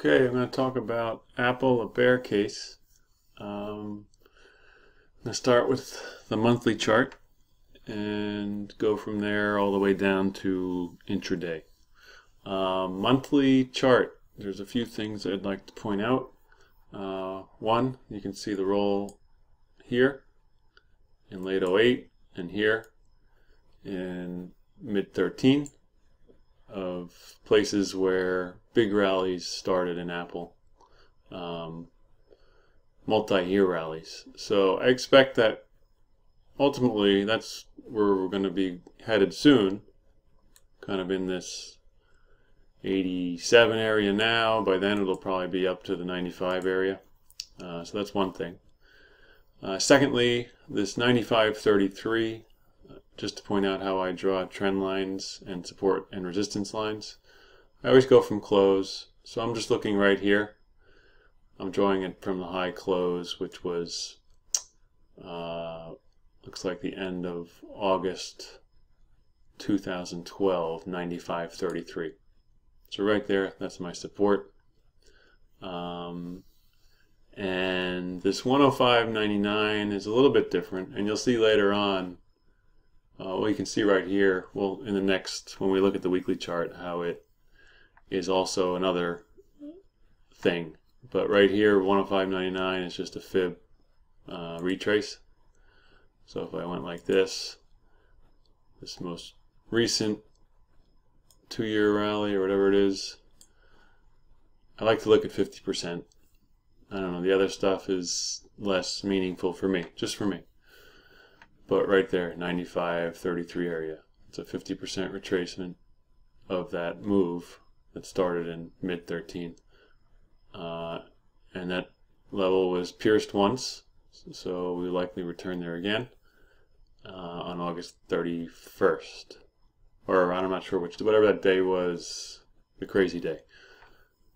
Okay, I'm going to talk about Apple, a bear case. I'm going to start with the monthly chart and go from there all the way down to intraday. Monthly chart, there's a few things I'd like to point out. One, you can see the roll here in late 08 and here in mid 13 of places where big rallies started in Apple, multi-year rallies. So I expect that ultimately that's where we're going to be headed soon, kind of in this 87 area now. By then it'll probably be up to the 95 area. So that's one thing. Secondly, this 95.33, just to point out how I draw trend lines and support and resistance lines. I always go from close, so I'm just looking right here. I'm drawing it from the high close, which was looks like the end of August 2012, 95.33. So right there, that's my support. And this 105.99 is a little bit different, and you'll see later on. Well, you can see right here, well, in the next, when we look at the weekly chart, how it is also another thing. But right here, 105.99 is just a fib retrace. So if I went like this most recent 2-year rally or whatever it is, I like to look at 50%. I don't know, the other stuff is less meaningful for me, just for me. But right there, 95.33 area. It's a 50% retracement of that move that started in mid 13. And that level was pierced once, so we likely return there again on August 31st. Or I'm not sure which, whatever that day was, the crazy day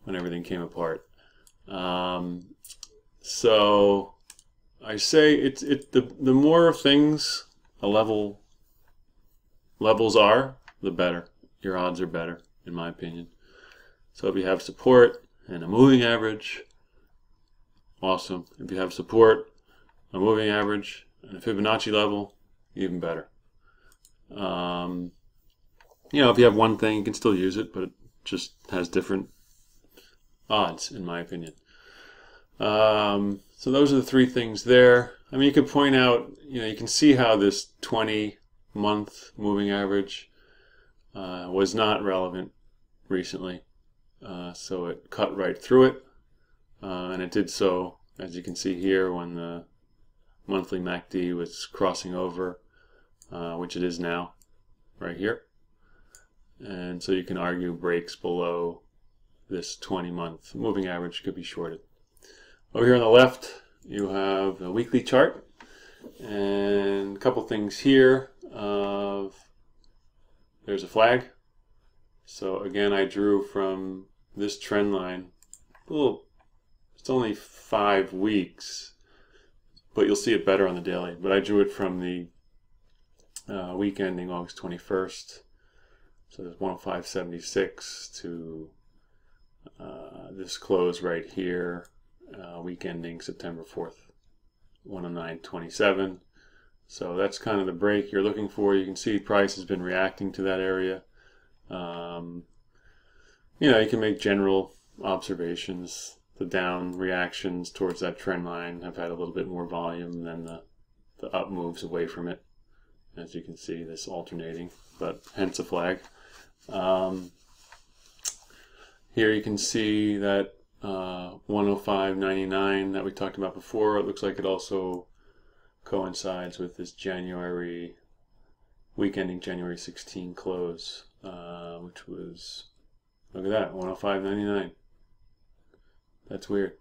when everything came apart. So I say the more things levels are, the better. Your odds are better, in my opinion. So if you have support and a moving average, awesome. If you have support, a moving average, and a Fibonacci level, even better. You know, if you have one thing, you can still use it, but it just has different odds, in my opinion. So those are the three things there. I mean, you could point out, you know, you can see how this 20-month moving average was not relevant recently. So it cut right through it. And it did so, as you can see here, when the monthly MACD was crossing over, which it is now, right here. And so you can argue breaks below this 20-month moving average could be shorted. Over here on the left, you have a weekly chart, and a couple things here. There's a flag. So again, I drew from this trend line. It's only 5 weeks, but you'll see it better on the daily. But I drew it from the week ending August 21st. So there's 105.76 to this close right here. Week ending September 4th, 109.27. So that's kind of the break you're looking for. You can see price has been reacting to that area. You know, you can make general observations. The down reactions towards that trend line have had a little bit more volume than the up moves away from it. As you can see, this alternating, but hence a flag. Here you can see that 105.99 that we talked about before. It looks like it also coincides with this January, week ending January 16 close, which was, look at that, 105.99. That's weird.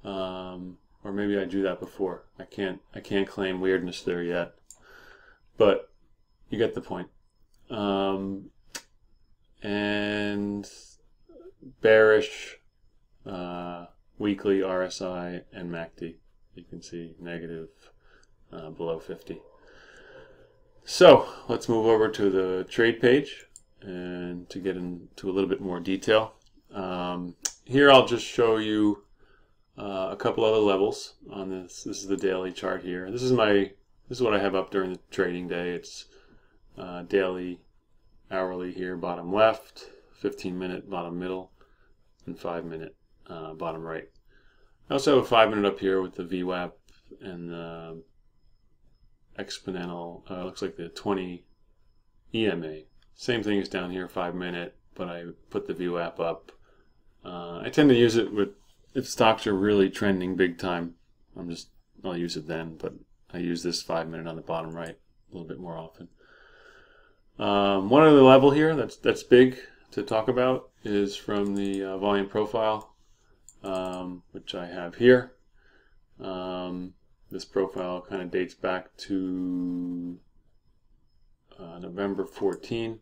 Or maybe I drew that before. I can't claim weirdness there yet, but you get the point. And bearish weekly RSI and MACD. You can see negative below 50. So let's move over to the trade page and to get into a little bit more detail. here I'll just show you a couple other levels on this. This is the daily chart here. This is what I have up during the trading day. It's daily, hourly here, bottom left, 15-minute bottom middle, and 5-minute bottom right. I also have a 5-minute up here with the VWAP and the exponential. Looks like the 20 EMA. Same thing as down here, 5-minute, but I put the VWAP up. I tend to use it if stocks are really trending big time. I'll use it then, but I use this 5-minute on the bottom right a little bit more often. One other level here that's big to talk about is from the volume profile, which I have here. This profile kind of dates back to November 14.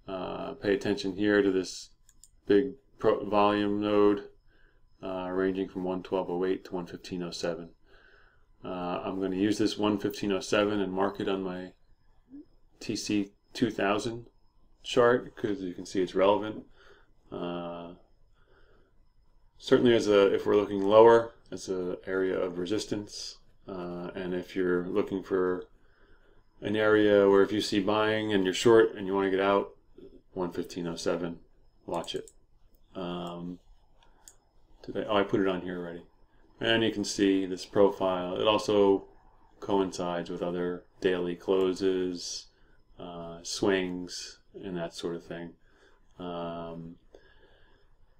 Pay attention here to this big volume node ranging from 112.08 to 115.07. I'm going to use this 115.07 and mark it on my TC 2000 chart because you can see it's relevant. Certainly if we're looking lower, it's an area of resistance. And if you're looking for an area where if you see buying and you're short and you want to get out, 115.07, watch it. I put it on here already. And you can see this profile. It also coincides with other daily closes, swings, and that sort of thing. And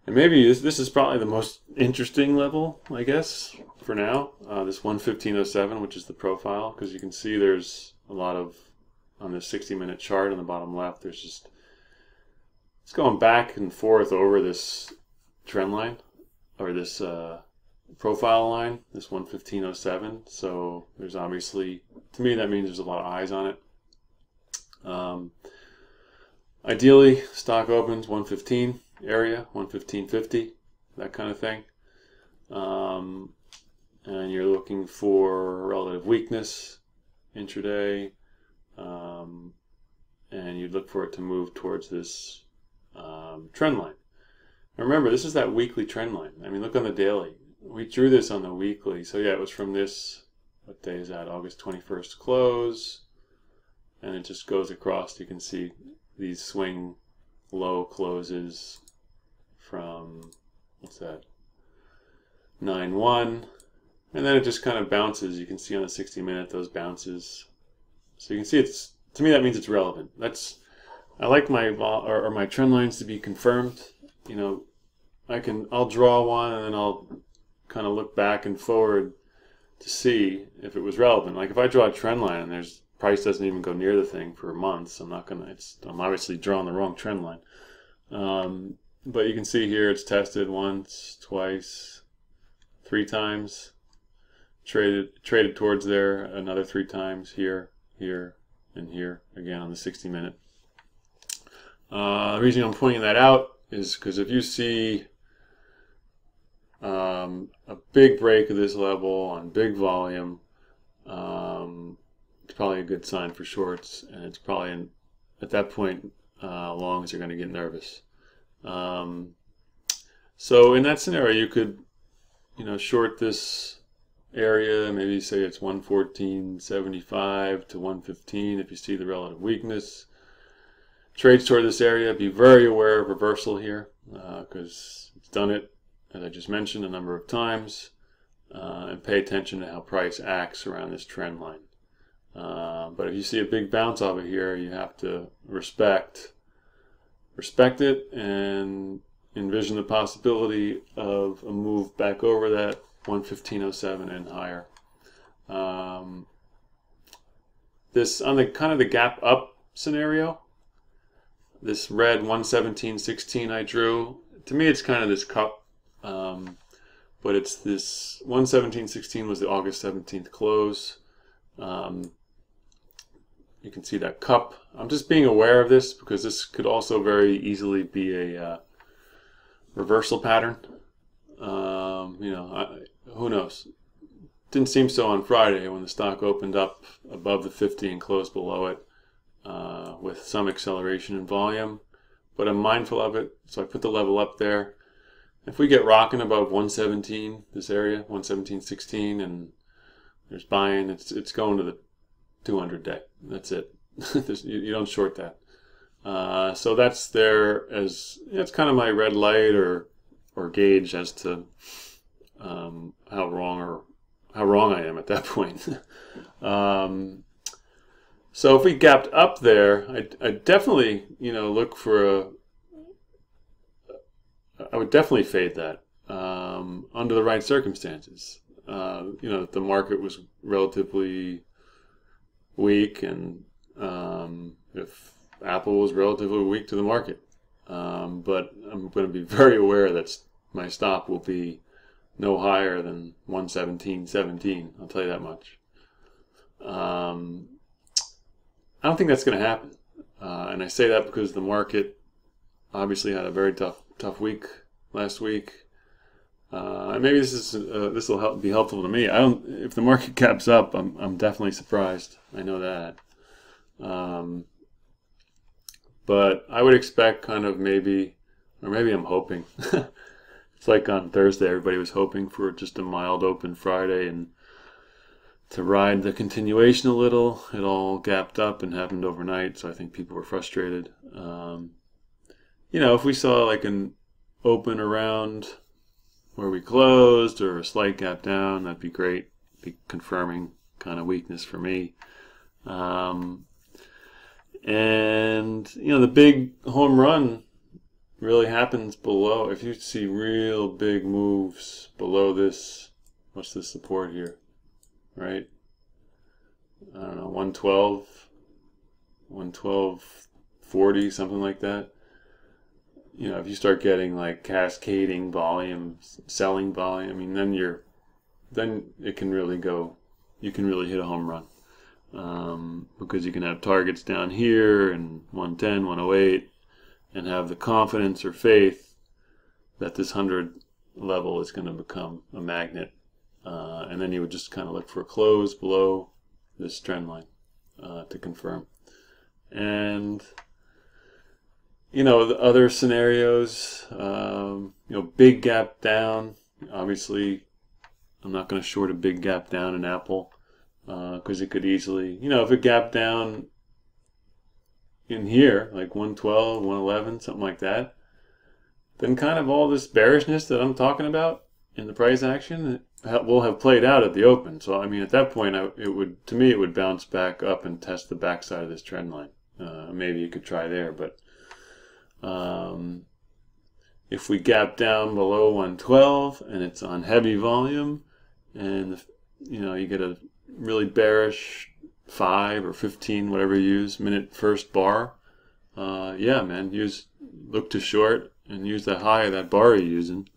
maybe this is probably the most interesting level, I guess, for now. This 115.07, which is the profile, because you can see there's a lot of, on this 60-minute chart on the bottom left, there's just, it's going back and forth over this trend line, or this profile line, this 115.07. So there's obviously, to me, that means there's a lot of eyes on it. Ideally, stock opens 115 area, 115.50, that kind of thing. And you're looking for relative weakness intraday, and you'd look for it to move towards this trend line. Now remember, this is that weekly trend line. I mean, look on the daily. We drew this on the weekly. So yeah, it was from this, what day is that? August 21st close. And it just goes across. You can see these swing low closes from, what's that? 9-1. And then it just kind of bounces. You can see on the 60-minute those bounces. So you can see it's, to me that means it's relevant. I like my trend lines to be confirmed. You know, I'll draw one and then I'll kind of look back and forward to see if it was relevant. Like if I draw a trend line and there's price doesn't even go near the thing for months, I'm obviously drawing the wrong trend line. But you can see here it's tested once, twice, 3 times, traded towards there another 3 times, here, and here again on the 60-minute. The reason I'm pointing that out is because if you see a big break of this level on big volume, it's probably a good sign for shorts, and it's probably at that point longs are going to get nervous. So in that scenario, you could short this area, maybe say it's 114.75 to 115 if you see the relative weakness. Trades toward this area, be very aware of reversal here because it's done it, as I just mentioned, a number of times, and pay attention to how price acts around this trend line. But if you see a big bounce over here, you have to respect it and envision the possibility of a move back over that 115.07 and higher. This on the kind of the gap up scenario, this red 117.16 I drew, to me it's kind of this cup, but it's this 117.16 was the August 17th close. You can see that cup. I'm just being aware of this because this could also very easily be a reversal pattern. Who knows? Didn't seem so on Friday when the stock opened up above the 50 and closed below it with some acceleration in volume. But I'm mindful of it, so I put the level up there. If we get rocking above 117, this area, 117.16, and there's buying, it's going to the 200 day. That's it. You don't short that. So that's there as, it's kind of my red light or gauge as to how wrong I am at that point. So if we gapped up there, I definitely, look for I would definitely fade that under the right circumstances. The market was relatively weak, and if Apple was relatively weak to the market. But I'm going to be very aware that my stop will be no higher than 117.17. I'll tell you that much. I don't think that's going to happen, and I say that because the market obviously had a very tough week last week. And maybe this will be helpful to me. If the market caps up, I'm definitely surprised. I know that. But I would expect kind of maybe I'm hoping. It's like on Thursday, everybody was hoping for just a mild open Friday and to ride the continuation a little. It all gapped up and happened overnight, so I think people were frustrated. If we saw like an open around where we closed or a slight gap down, that'd be great. Be confirming kind of weakness for me. And the big home run really happens below. If you see real big moves below this, what's the support here? Right? I don't know, 112.40, something like that. If you start getting like cascading volume, selling volume, I mean, then it can really go. You can really hit a home run because you can have targets down here and 110, 108, and have the confidence or faith that this 100 level is going to become a magnet, and then you would just kind of look for a close below this trend line to confirm. And the other scenarios, big gap down. Obviously, I'm not going to short a big gap down in Apple because it could easily, if it gapped down in here, like 112, 111, something like that, then kind of all this bearishness that I'm talking about in the price action will have played out at the open. So, I mean, at that point, it would bounce back up and test the backside of this trend line. Maybe you could try there, but if we gap down below 112 and it's on heavy volume, and you get a really bearish 5 or 15, whatever you use, minute first bar, yeah, man, look to short and use that high of that bar you're using.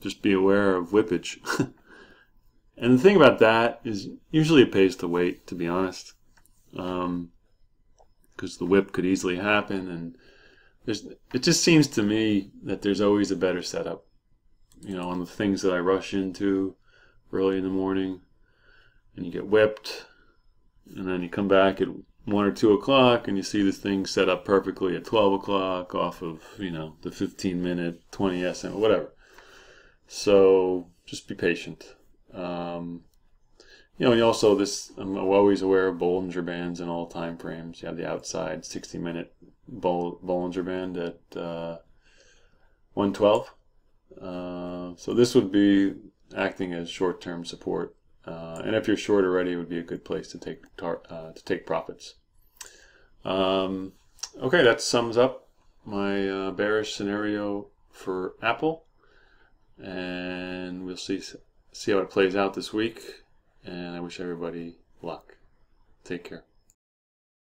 Just be aware of whippage. And the thing about that is usually it pays to wait, to be honest, because the whip could easily happen, and it just seems to me that there's always a better setup, on the things that I rush into early in the morning, and you get whipped, and then you come back at 1 or 2 o'clock and you see this thing set up perfectly at 12 o'clock off of, the 15-minute, 20 SM, whatever. So just be patient. And also I'm always aware of Bollinger Bands in all time frames. You have the outside 60-minute Bollinger Band at 112. So this would be acting as short-term support. And if you're short already, it would be a good place to take profits. Okay, that sums up my bearish scenario for Apple, and we'll see how it plays out this week. And I wish everybody luck. Take care.